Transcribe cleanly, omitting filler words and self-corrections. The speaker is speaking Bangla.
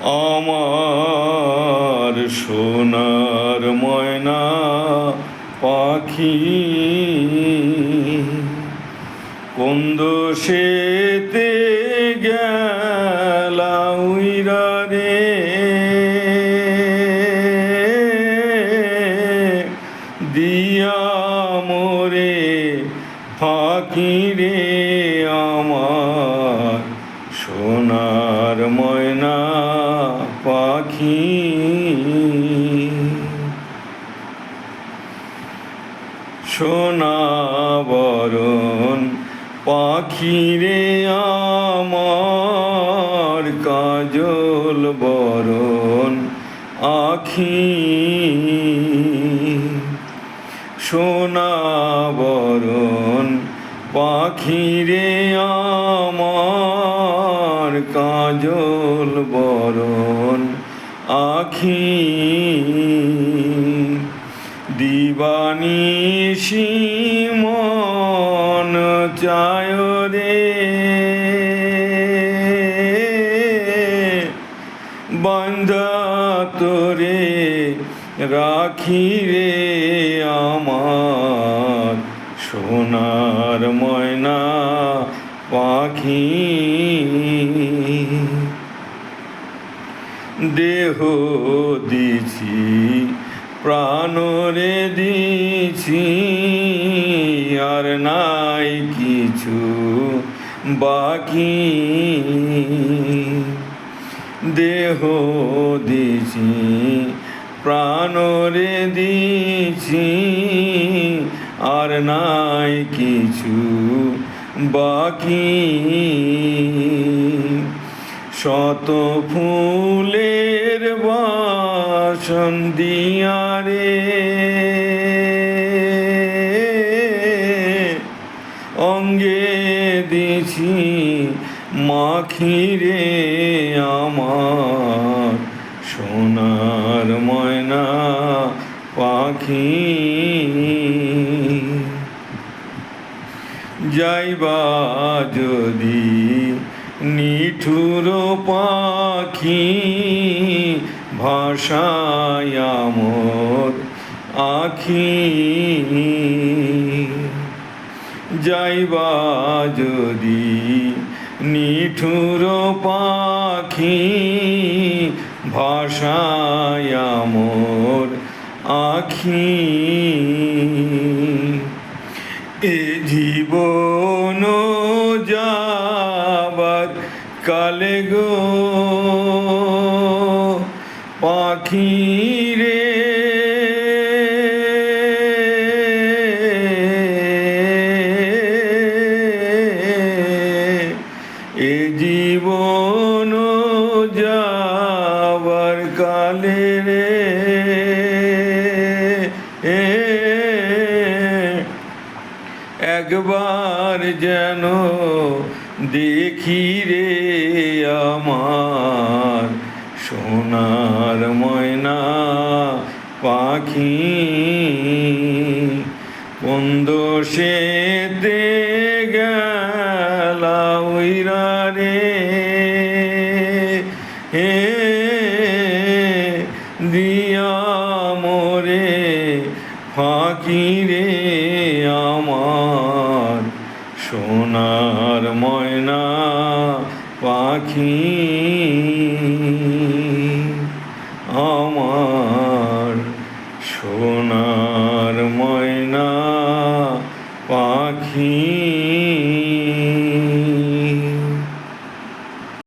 আমার সোনার ময়না পাখি কোন দোষেতে গেলা উইরা রে, দিয়া মোরে ফাঁকি রে আমার সোনার ময়না পাখি। সোনা বরণ পাখি রে আমার কাজল বরণ আখি। সোনা বরণ পাখি রে আমার কাজল বরণ আখি। দিবানিশি মন চায় রে, বান্ধা তোরে রাখি রে আমার সোনার ময়না পাখি। দেহ দিছি প্রাণরে দিছি, আর নাই কিছু বাকি। দেহ দিছি প্রাণরে দিছি, আর নাই কিছু বাকি। শত ফুলের বাসন দিয়া রে, অঙ্গে দিছি মাখি রে আমার সোনার ময়না পাখি। যাইবা যদি নিঠুর পাখি, ভাষায় মোর আখি। যাইবা যদি নিঠুর পাখি, ভাষায় মোর আখি। এ জীবন যাবার কালে গো পাখি রে, এ জীবন যাবার কালে রে, একবার যেন দেখি রে আমার সোনার ময়না পাখি। কোন দোষেতে গেলা উইরা রে, দিয়া মোরে ফাঁকি রে আমার সোনার ময়না পাখি। আমার সোনার ময়না পাখি।